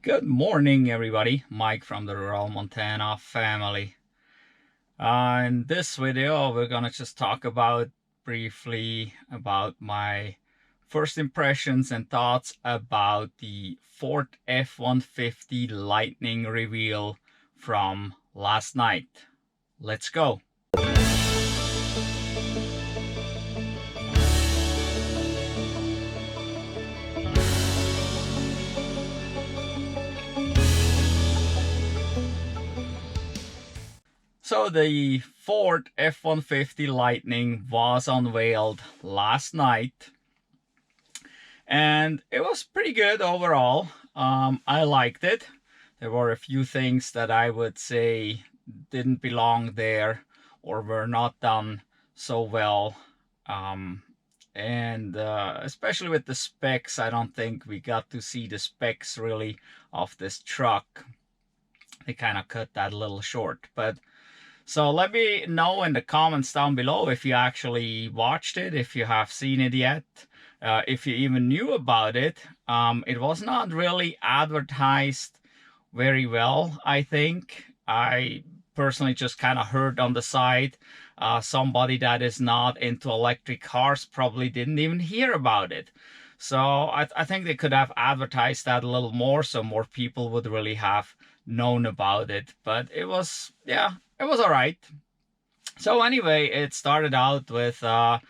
Good morning, everybody. Mike from the rural Montana family. In this video, we're gonna just talk briefly about my first impressions and thoughts about the Ford F-150 Lightning reveal from last night. Let's go. So the Ford F-150 Lightning was unveiled last night, and it was pretty good overall. I liked it. There were a few things that I would say didn't belong there or were not done so well. Especially with the specs, I don't think we got to see the specs really of this truck. They kind of cut that a little short, but so let me know in the comments down below if you actually watched it, if you have seen it yet, if you even knew about it. It was not really advertised very well, I think. I personally just kind of heard on the side. Somebody that is not into electric cars probably didn't even hear about it. So I think they could have advertised that a little more so more people would really have known about it. But it was, yeah, it was all right. So anyway, it started out with kind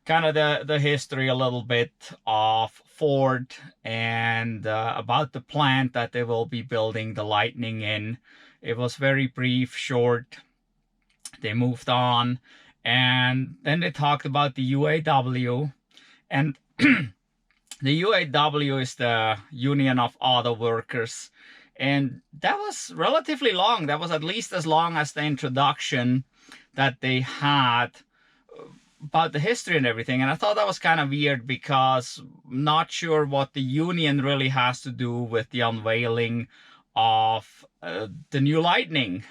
of the history a little bit of Ford and about the plant that they will be building the Lightning in. It was very brief, short. They moved on, and then they talked about the UAW, and the UAW is the Union of Auto Workers, and that was relatively long. That was at least as long as the introduction that they had about the history and everything. And I thought that was kind of weird because I'm not sure what the union really has to do with the unveiling of the new Lightning.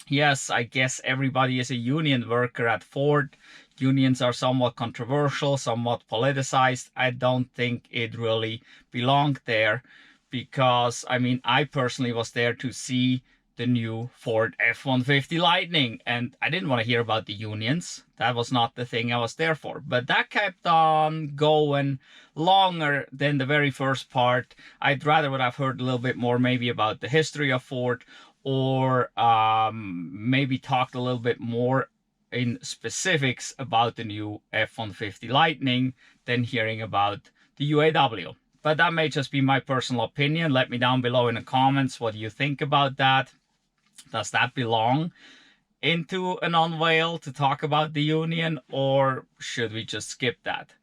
Yes, I guess everybody is a union worker at Ford. Unions are somewhat controversial, somewhat politicized. I don't think it really belonged there because, I mean, I personally was there to see the new Ford F-150 Lightning, and I didn't want to hear about the unions. That was not the thing I was there for. But that kept on going longer than the very first part. I'd rather would have heard a little bit more maybe about the history of Ford, or maybe talked a little bit more in specifics about the new F-150 Lightning than hearing about the UAW. But that may just be my personal opinion. Let me down below in the comments what do you think about that. Does that belong into an unveil to talk about the union, or should we just skip that?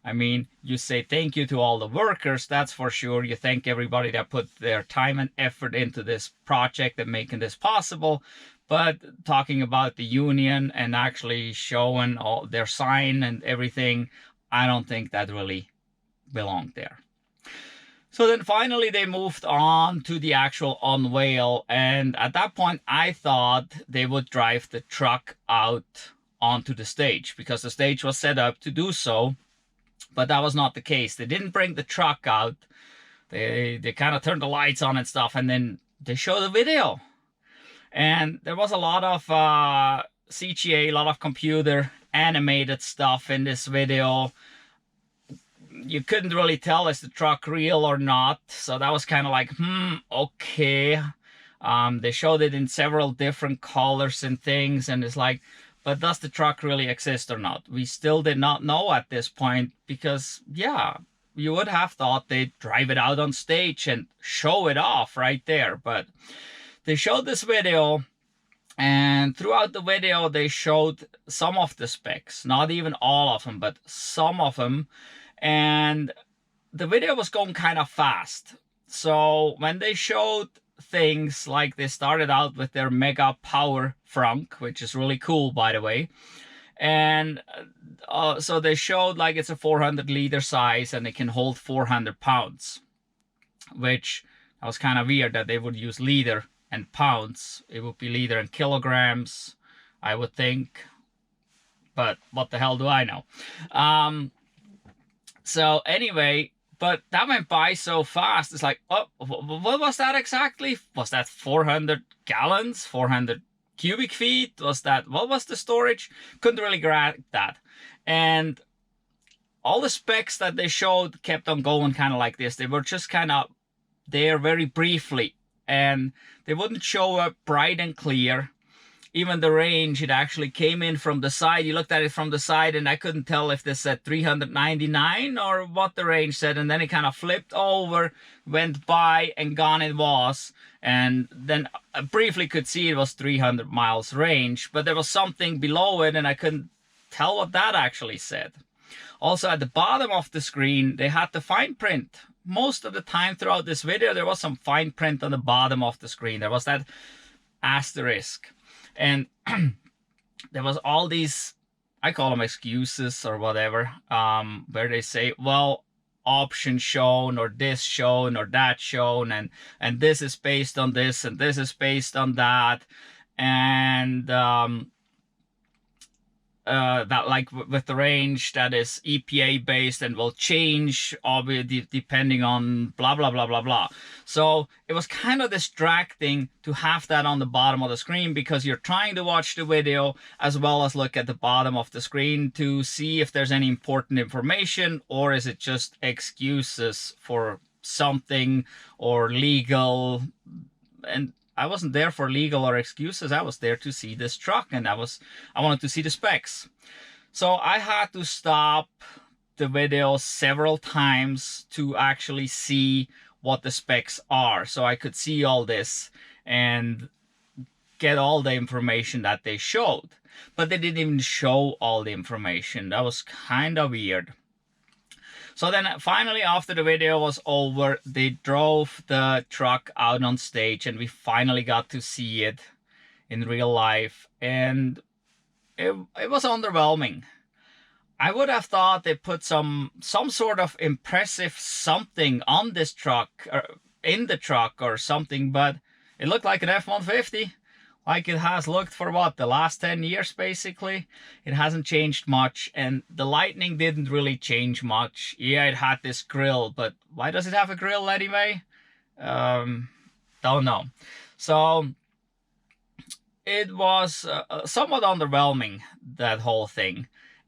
I mean, you say thank you to all the workers, that's for sure. You thank everybody that put their time and effort into this project and making this possible. But talking about the union and actually showing all their sign and everything, I don't think that really belonged there. So then finally they moved on to the actual unveil, and at that point I thought they would drive the truck out onto the stage because the stage was set up to do so, but that was not the case. They didn't bring the truck out. They kind of turned the lights on and stuff, and then they showed the video. And there was a lot of CGI, a lot of computer animated stuff in this video. You couldn't really tell is the truck real or not, so that was kind of like, okay. They showed it in several different colors and things, and it's like, but does the truck really exist or not? We still did not know at this point because, yeah, you would have thought they'd drive it out on stage and show it off right there, but they showed this video, and throughout the video they showed some of the specs, not even all of them, but some of them. And the video was going kind of fast. So when they showed things like they started out with their Mega Power Frunk, which is really cool, by the way. And so they showed like it's a 400-liter size and it can hold 400 pounds, which was kind of weird that they would use liter and pounds. It would be liter and kilograms, I would think. But what the hell do I know? So anyway, But that went by so fast. It's like, oh, what was that exactly? Was that 400 gallons, 400 cubic feet? Was that, what was the storage? Couldn't really grasp that. And all the specs that they showed kept on going kind of like this. They were just kind of there very briefly, and they wouldn't show up bright and clear. Even the range, it actually came in from the side. You looked at it from the side, and I couldn't tell if this said 399 or what the range said. And then it kind of flipped over, went by, and gone it was. And then I briefly could see it was 300 miles range, but there was something below it, and I couldn't tell what that actually said. Also, at the bottom of the screen, they had the fine print. Most of the time throughout this video, there was some fine print on the bottom of the screen. There was that asterisk. And there was all these, I call them excuses or whatever, where they say, well, option shown, or this shown, or that shown, and this is based on this, and this is based on that. And that, like with the range, that is EPA based and will change obviously depending on blah blah blah blah blah. So it was kind of distracting to have that on the bottom of the screen, because you're trying to watch the video as well as look at the bottom of the screen to see if there's any important information, or is it just excuses for something or legal. And I wasn't there for legal or excuses. I was there to see this truck, and I wanted to see the specs. So I had to stop the video several times to actually see what the specs are, so I could see all this and get all the information that they showed. But they didn't even show all the information. That was kind of weird. So then finally, after the video was over, they drove the truck out on stage, and we finally got to see it in real life. And it was underwhelming. I would have thought they put some sort of impressive something on this truck, or in the truck or something, but it looked like an F-150. Like it has looked for what, the last 10 years basically. It hasn't changed much, and the lighting didn't really change much. Yeah, it had this grill, but why does it have a grill anyway? Don't know. So it was somewhat underwhelming, that whole thing,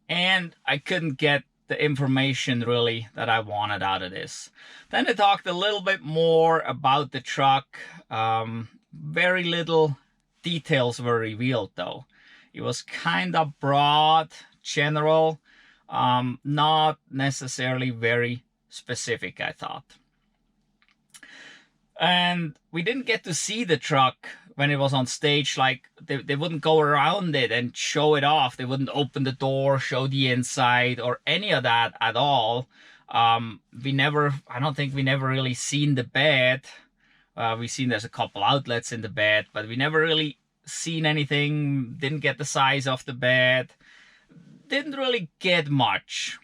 and I couldn't get the information really that I wanted out of this. Then they talked a little bit more about the truck. Very little details were revealed though. It was kind of broad, general, not necessarily very specific, I thought. And we didn't get to see the truck when it was on stage. Like they wouldn't go around it and show it off. They wouldn't open the door, show the inside, or any of that at all. I don't think we never really seen the bed. We've seen there's a couple outlets in the bed, but we never really seen anything. Didn't get the size of the bed. Didn't really get much.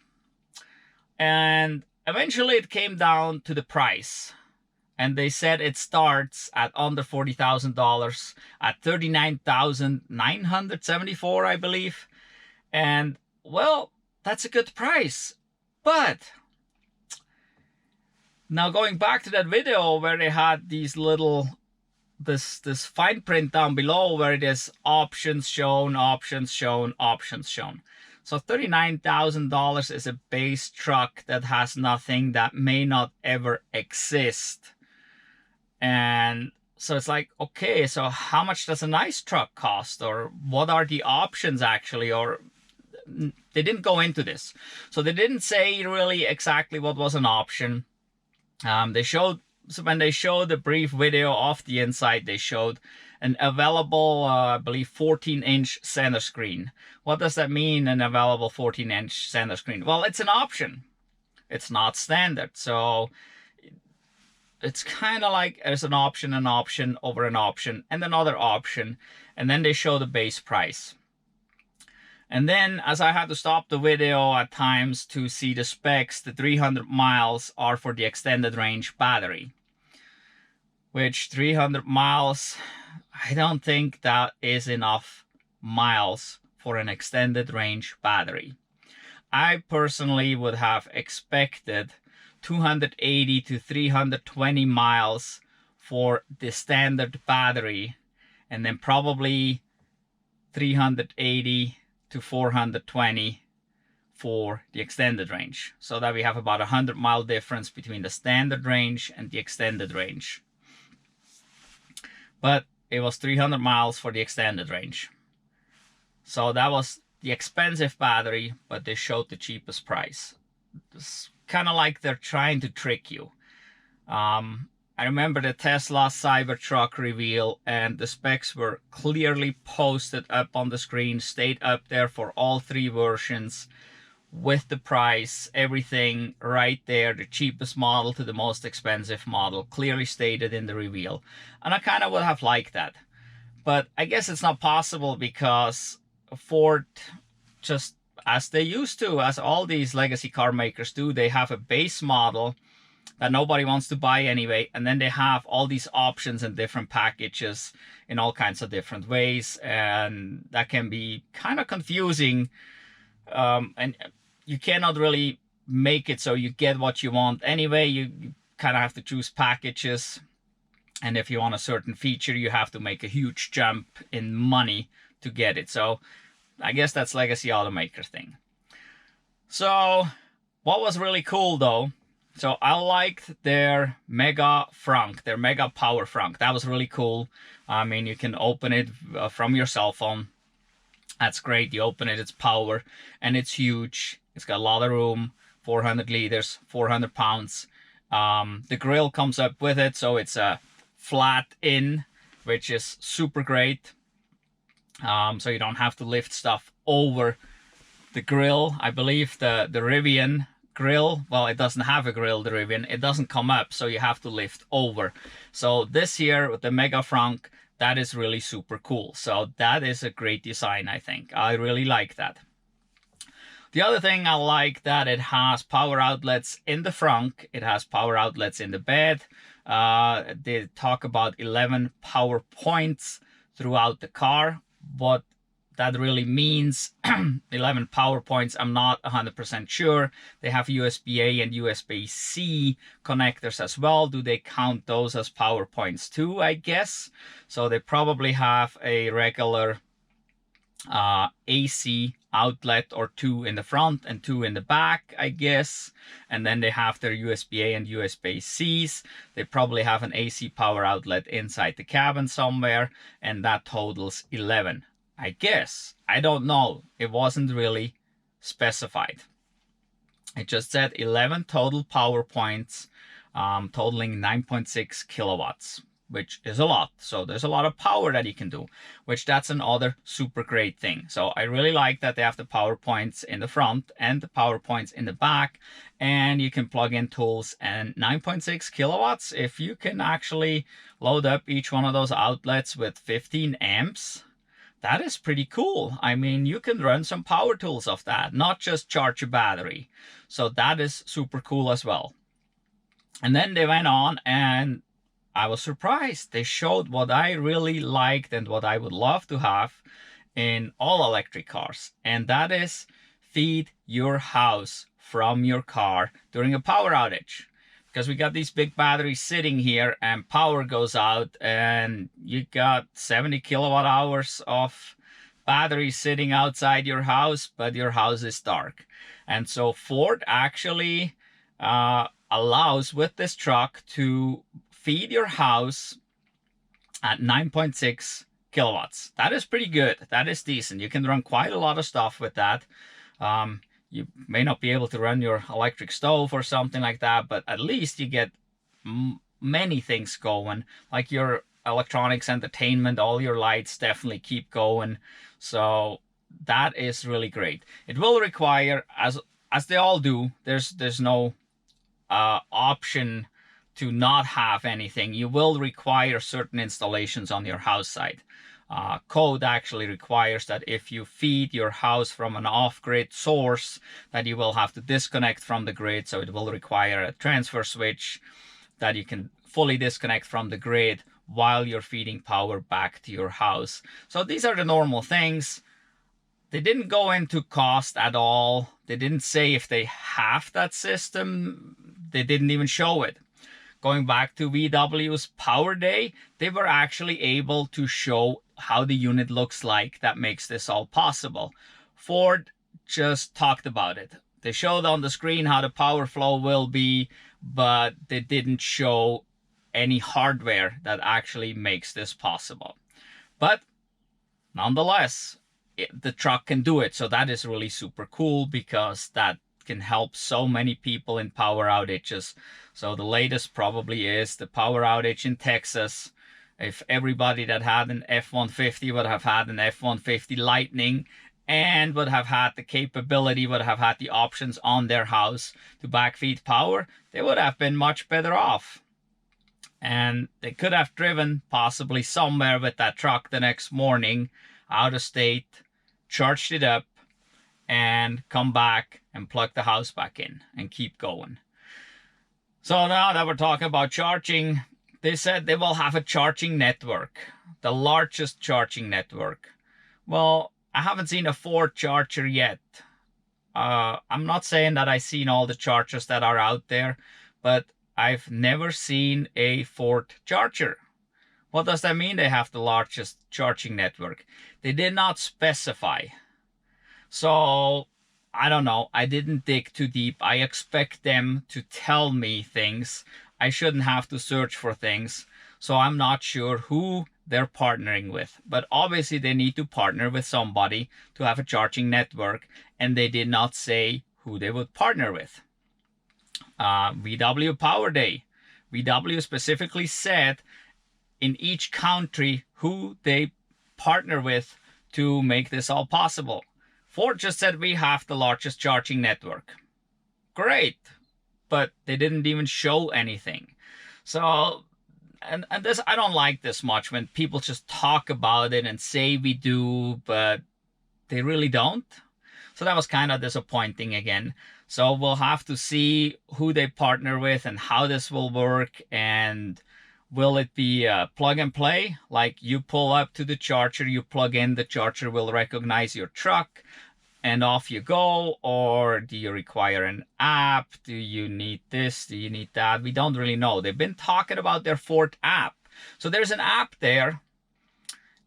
And eventually it came down to the price. And they said it starts at under $40,000 at $39,974, I believe. And well, that's a good price. But now going back to that video where they had these little, this fine print down below where it is options shown, options shown, options shown. So $39,000 is a base truck that has nothing, that may not ever exist. And so it's like, okay, so how much does a nice truck cost? Or what are the options actually? Or they didn't go into this. So they didn't say really exactly what was an option. They showed, so when they showed the brief video of the inside, they showed an available, I believe, 14-inch center screen. What does that mean, an available 14-inch center screen? Well, it's an option. It's not standard. So it's kind of like there's an option over an option, and another option, and then they show the base price. And then, as I had to stop the video at times to see the specs, the 300 miles are for the extended range battery. Which 300 miles, I don't think that is enough miles for an extended range battery. I personally would have expected 280 to 320 miles for the standard battery, and then probably 380 to 420 for the extended range. So that we have about 100-mile difference between the standard range and the extended range. But it was 300 miles for the extended range. So that was the expensive battery, but they showed the cheapest price. It's kind of like they're trying to trick you. I remember the Tesla Cybertruck reveal, and the specs were clearly posted up on the screen, stayed up there for all three versions, with the price, everything right there, the cheapest model to the most expensive model, clearly stated in the reveal. And I kind of would have liked that. But I guess it's not possible because Ford, just as they used to, as all these legacy car makers do, they have a base model that nobody wants to buy anyway, and then they have all these options and different packages in all kinds of different ways, and that can be kind of confusing, and you cannot really make it so you get what you want anyway. You kind of have to choose packages, and if you want a certain feature, you have to make a huge jump in money to get it. So I guess that's legacy automaker thing. So what was really cool though, so I liked their Mega Frunk, their Mega Power Frunk. That was really cool. I mean, you can open it from your cell phone. That's great. You open it, it's power, and it's huge. It's got a lot of room, 400 liters, 400 pounds. The grill comes up with it, so it's a flat in, which is super great. So you don't have to lift stuff over the grill. I believe the Rivian grill, well, it doesn't have a grill, the Rivian, it doesn't come up, so you have to lift over. So this here with the Mega Frunk, that is really super cool. So that is a great design, I think. I really like that. The other thing I like, that it has power outlets in the frunk, it has power outlets in the bed. They talk about 11 power points throughout the car. What that really means, 11 power points, I'm not 100% sure. They have USB-A and USB-C connectors as well. Do they count those as power points too, I guess? So they probably have a regular AC outlet or two in the front and two in the back, I guess. And then they have their USB-A and USB-Cs. They probably have an AC power outlet inside the cabin somewhere, and that totals 11. I guess. I don't know. It wasn't really specified. It just said 11 total power points, totaling 9.6 kilowatts, which is a lot. So there's a lot of power that you can do, which that's another super great thing. So I really like that they have the power points in the front and the power points in the back, and you can plug in tools. And 9.6 kilowatts, if you can actually load up each one of those outlets with 15 amps, that is pretty cool. I mean, you can run some power tools off that, not just charge a battery. So that is super cool as well. And then they went on, and I was surprised. They showed what I really liked and what I would love to have in all electric cars. And that is feed your house from your car during a power outage. Because we got these big batteries sitting here and power goes out and you got 70 kilowatt hours of batteries sitting outside your house, but your house is dark. And so Ford actually allows with this truck to feed your house at 9.6 kilowatts. That is pretty good. That is decent. You can run quite a lot of stuff with that. You may not be able to run your electric stove or something like that, but at least you get many things going, like your electronics, entertainment, all your lights definitely keep going. So that is really great. It will require, as they all do, there's no option to not have anything. You will require certain installations on your house side. Code actually requires that if you feed your house from an off-grid source, that you will have to disconnect from the grid. So it will require a transfer switch that you can fully disconnect from the grid while you're feeding power back to your house. So these are the normal things. they didn't go into cost at all. They didn't say if they have that system. They didn't even show it. Going back to VW's Power Day, they were actually able to show how the unit looks like that makes this all possible. Ford just talked about it. They showed on the screen how the power flow will be, but they didn't show any hardware that actually makes this possible. But nonetheless, the truck can do it. So that is really super cool because that can help so many people in power outages. So the latest probably is the power outage in Texas. If everybody that had an F-150 would have had an F-150 Lightning and would have had the capability, would have had the options on their house to backfeed power, they would have been much better off. And they could have driven possibly somewhere with that truck the next morning out of state, charged it up, and come back and plug the house back in and keep going. So now that we're talking about charging, they said they will have a charging network, the largest charging network. Well, I haven't seen a Ford charger yet. I'm not saying that I've seen all the chargers that are out there, but I've never seen a Ford charger. What does that mean? They have the largest charging network. They did not specify. So I don't know. I didn't dig too deep. I expect them to tell me things. I shouldn't have to search for things. So I'm not sure who they're partnering with. But obviously they need to partner with somebody to have a charging network. And they did not say who they would partner with. VW Power Day. VW specifically said in each country who they partner with to make this all possible. Ford just said we have the largest charging network. Great, but they didn't even show anything. So, and this, I don't like this much when people just talk about it and say we do, but they really don't. So that was kind of disappointing again. So we'll have to see who they partner with and how this will work, and will it be plug and play? Like you pull up to the charger, you plug in, the charger will recognize your truck and off you go? Or do you require an app? Do you need this? Do you need that? We don't really know. They've been talking about their Ford app. So there's an app there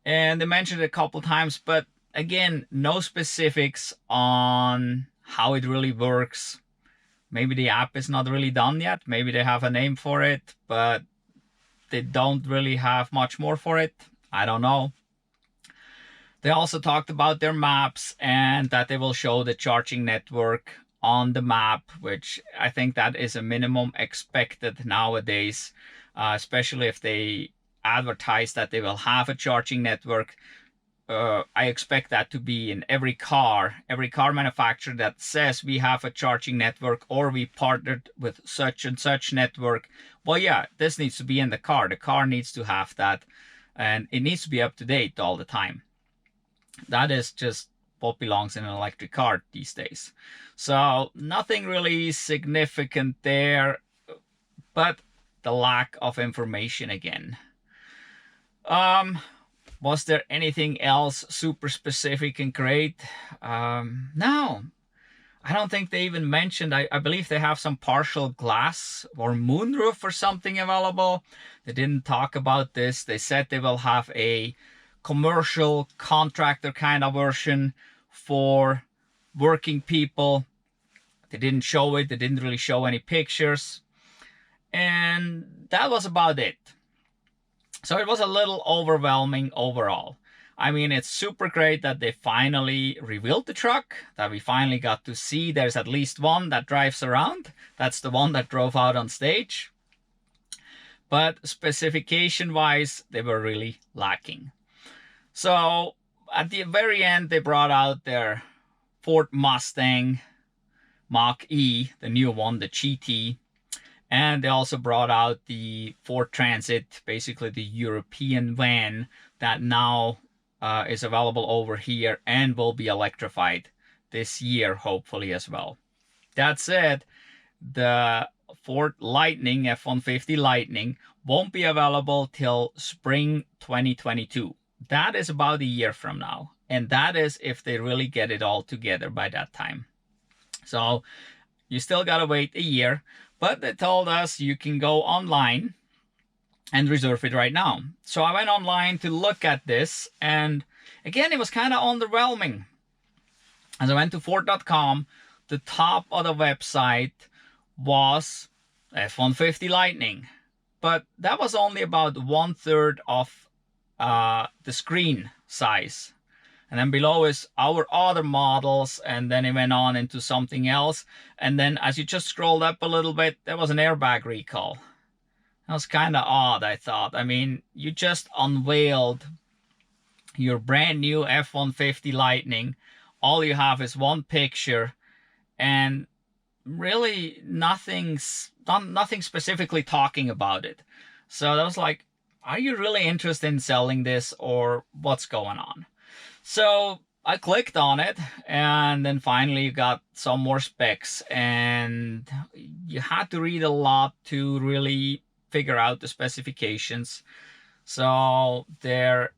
and they mentioned it a couple times, but again, no specifics on how it really works. Maybe the app is not really done yet. Maybe they have a name for it, but they don't really have much more for it. I don't know. They also talked about their maps and that they will show the charging network on the map, which I think that is a minimum expected nowadays, especially if they advertise that they will have a charging network. I expect that to be in every car manufacturer that says we have a charging network or we partnered with such and such network. Well, yeah, this needs to be in the car. The car needs to have that, and it needs to be up to date all the time. That is just what belongs in an electric car these days. So nothing really significant there, but the lack of information again. Was there anything else super specific and great? No, I don't think they even mentioned. I believe they have some partial glass or moonroof or something available. They didn't talk about this. They said they will have a commercial contractor kind of version for working people. They didn't show it. They didn't really show any pictures. And that was about it. So it was a little overwhelming overall. I mean, it's super great that they finally revealed the truck, that we finally got to see there's at least one that drives around. That's the one that drove out on stage. But specification-wise, they were really lacking. So at the very end, they brought out their Ford Mustang Mach-E, the new one, the GT. And they also brought out the Ford Transit, basically the European van that now is available over here and will be electrified this year, hopefully as well. That said, the Ford Lightning, F-150 Lightning, won't be available till spring 2022. That is about a year from now. And that is if they really get it all together by that time. So you still gotta wait a year, but they told us you can go online and reserve it right now. So I went online to look at this, and again, it was kind of underwhelming. As I went to Ford.com, the top of the website was F-150 Lightning, but that was only about 1/3 of the screen size. And then below is our other models, and then it went on into something else. And then as you just scrolled up a little bit, there was an airbag recall. That was kind of odd, I thought. I mean, you just unveiled your brand new F-150 Lightning. All you have is one picture, and really nothing specifically talking about it. So I was like, are you really interested in selling this, or what's going on? So I clicked on it, and then finally you got some more specs, and you had to read a lot to really figure out the specifications. So their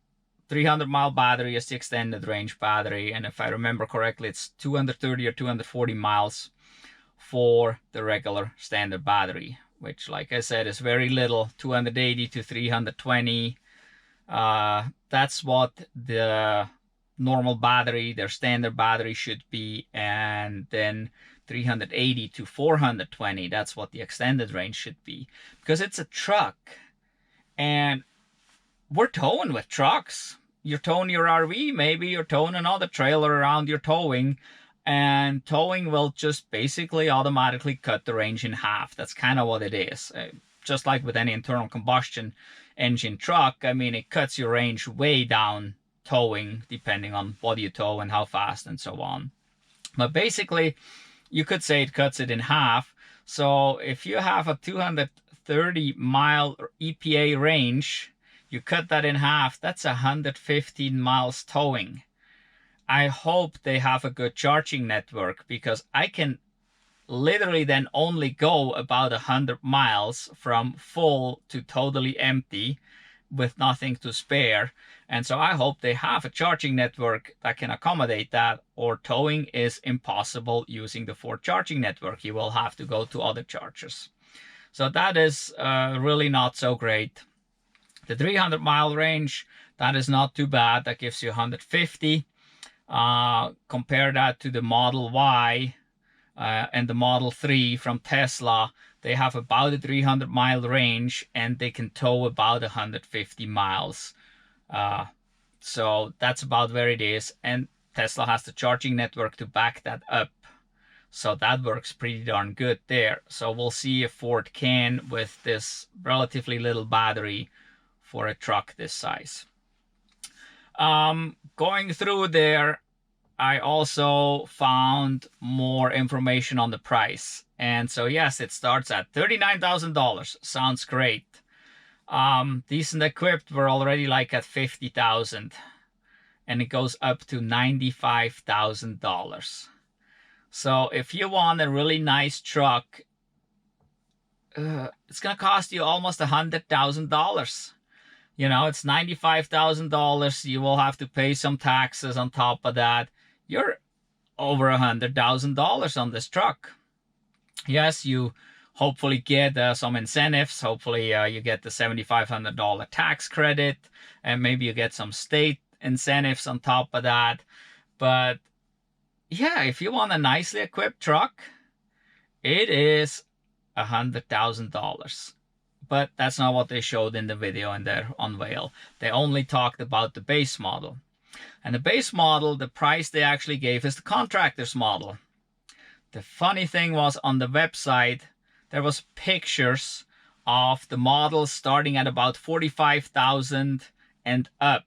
300-mile battery is the extended range battery, and if I remember correctly, it's 230 or 240 miles for the regular standard battery, which, like I said, is very little. 280 to 320. That's what the normal battery, their standard battery, should be, and then 380 to 420, that's what the extended range should be, because it's a truck, and we're towing with trucks. You're towing your RV, maybe you're towing another trailer around your towing, and towing will just basically automatically cut the range in half. That's kind of what it is. Just like with any internal combustion engine truck, I mean, it cuts your range way down towing, depending on what you tow and how fast and so on. But basically, you could say it cuts it in half. So if you have a 230-mile EPA range, you cut that in half, that's 115 miles towing. I hope they have a good charging network, because I can literally then only go about 100 miles from full to totally empty with nothing to spare. And so I hope they have a charging network that can accommodate that, or towing is impossible using the Ford charging network. You will have to go to other chargers. So that is really not so great. The 300-mile range, that is not too bad. That gives you 150. Compare that to the Model Y and the Model 3 from Tesla. They have about a 300-mile range, and they can tow about 150 miles. So that's about where it is. And Tesla has the charging network to back that up. So that works pretty darn good there. So we'll see if Ford can with this relatively little battery for a truck this size. Going through there, I also found more information on the price. And so yes, it starts at $39,000. Sounds great. Decent equipped, we're already like at $50,000. And it goes up to $95,000. So if you want a really nice truck, it's going to cost you almost $100,000. You know, it's $95,000. You will have to pay some taxes on top of that. You're over $100,000 on this truck. Yes, you hopefully get some incentives. Hopefully you get the $7,500 tax credit, and maybe you get some state incentives on top of that. But yeah, if you want a nicely equipped truck, it is $100,000. But that's not what they showed in the video in their unveil. They only talked about the base model. And the base model, the price they actually gave is the contractor's model. The funny thing was, on the website, there was pictures of the models starting at about $45,000 and up.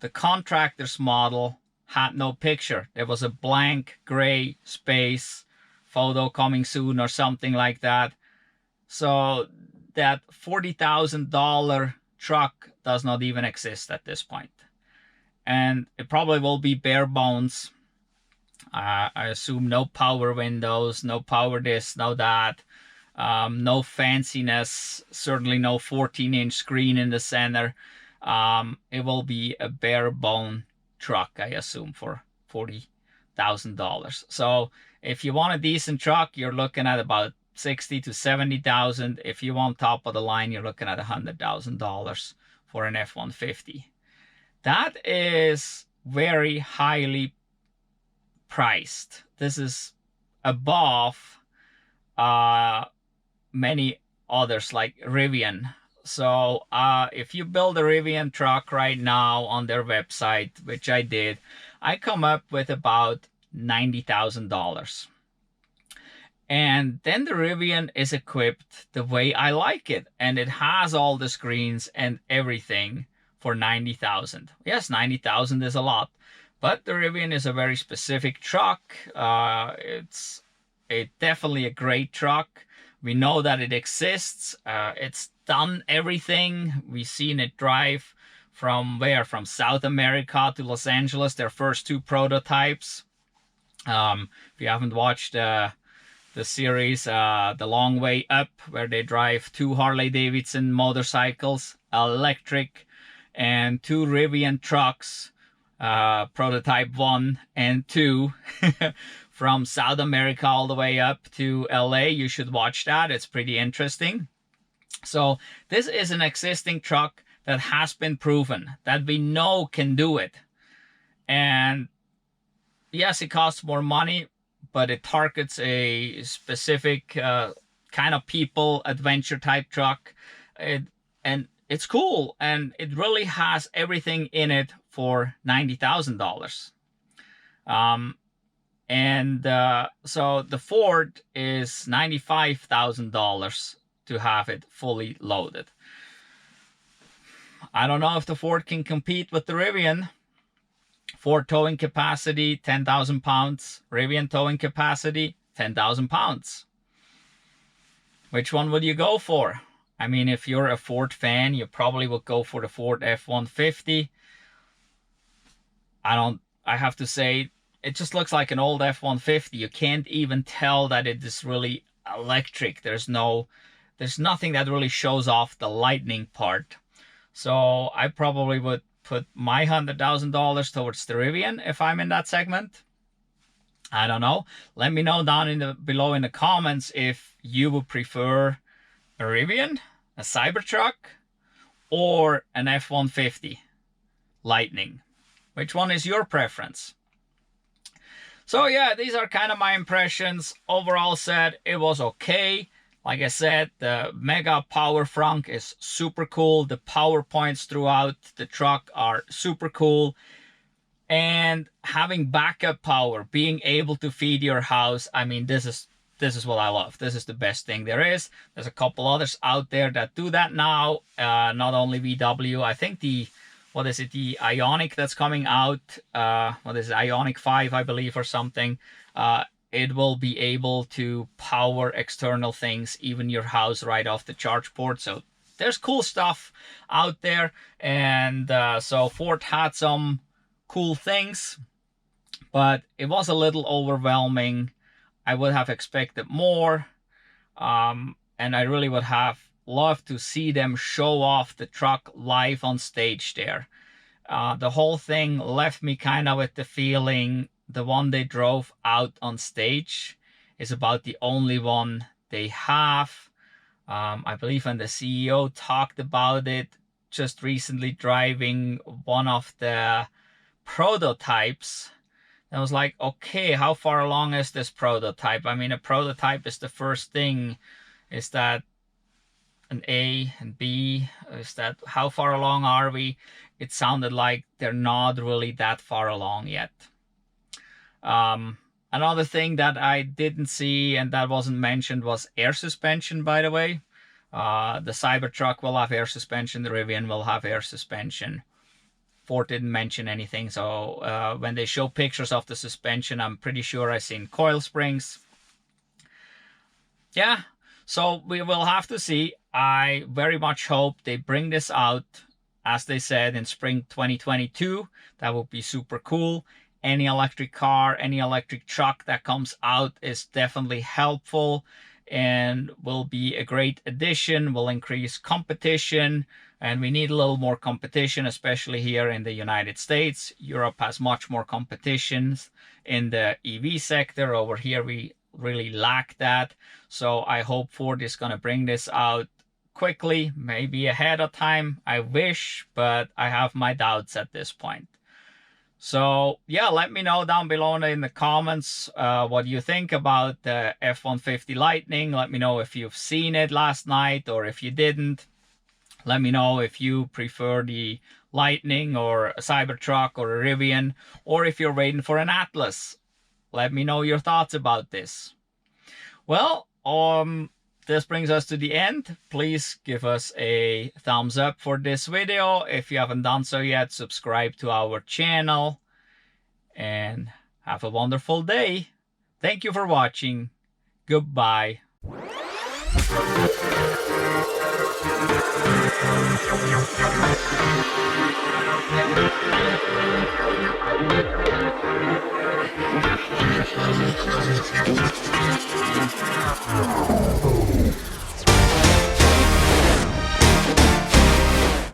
The contractor's model had no picture. There was a blank gray space, photo coming soon or something like that. So that $40,000 truck does not even exist at this point. And it probably will be bare bones. I assume no power windows, no power this, no that, no fanciness, certainly no 14-inch screen in the center. It will be a bare bone truck, I assume, for $40,000. So if you want a decent truck, you're looking at about 60 to 70,000. If you want top of the line, you're looking at $100,000 for an F-150. That is very highly priced. This is above many others like Rivian. So if you build a Rivian truck right now on their website, which I did, I come up with about $90,000. And then the Rivian is equipped the way I like it, and it has all the screens and everything for $90,000. Yes, $90,000 is a lot, but the Rivian is a very specific truck. It's definitely a great truck. We know that it exists. It's done everything. We've seen it drive from where? From South America to Los Angeles, their first 2 prototypes. If you haven't watched the series The Long Way Up, where they drive 2 Harley-Davidson motorcycles, electric, and 2 Rivian trucks, prototype 1 and 2, from South America all the way up to LA. You should watch that. It's pretty interesting. So this is an existing truck that has been proven, that we know can do it. And yes, it costs more money, but it targets a specific kind of people, adventure type truck. And it's cool, and it really has everything in it for $90,000. So the Ford is $95,000 to have it fully loaded. I don't know if the Ford can compete with the Rivian. Ford towing capacity, 10,000 pounds. Rivian towing capacity, 10,000 pounds. Which one would you go for? I mean, if you're a Ford fan, you probably would go for the Ford F-150. I have to say, it just looks like an old F-150. You can't even tell that it is really electric. There's nothing that really shows off the lightning part. So I probably would put my $100,000 towards the Rivian if I'm in that segment. I don't know. Let me know down below in the comments if you would prefer a Rivian, a Cybertruck, or an F-150 Lightning. Which one is your preference? So yeah, these are kind of my impressions. Overall said, it was okay. Like I said, the Mega Power Frunk is super cool. The PowerPoints throughout the truck are super cool. And having backup power, being able to feed your house, I mean, this is what I love. This is the best thing there is. There's a couple others out there that do that now. Not only VW, I think the Ioniq that's coming out, Ioniq 5, I believe, or something. It will be able to power external things, even your house, right off the charge port. So there's cool stuff out there. And so Ford had some cool things, but it was a little overwhelming. I would have expected more. And I really would have loved to see them show off the truck live on stage there. The whole thing left me kind of with the feeling the one they drove out on stage is about the only one they have. I believe when the CEO talked about it just recently, driving one of the prototypes, I was like, okay, how far along is this prototype? I mean, a prototype is the first thing. Is that an A and B? Is that, how far along are we? It sounded like they're not really that far along yet. Another thing that I didn't see and that wasn't mentioned was air suspension, by the way. The Cybertruck will have air suspension. The Rivian will have air suspension. Ford didn't mention anything. So when they show pictures of the suspension, I'm pretty sure I've seen coil springs. Yeah, so we will have to see. I very much hope they bring this out, as they said, in spring 2022. That would be super cool. Any electric car, any electric truck that comes out is definitely helpful. and will be a great addition, will increase competition, and we need a little more competition, especially here in the United States. Europe has much more competitions in the EV sector. Over here we really lack that. So I hope Ford is going to bring this out quickly, maybe ahead of time. I wish, but I have my doubts at this point. So yeah, let me know down below in the comments what you think about the F-150 Lightning. Let me know if you've seen it last night or if you didn't. Let me know if you prefer the Lightning or a Cybertruck or a Rivian, or if you're waiting for an Atlas. Let me know your thoughts about this. Well, this brings us to the end. Please give us a thumbs up for this video. If you haven't done so yet, subscribe to our channel and have a wonderful day. Thank you for watching. Goodbye.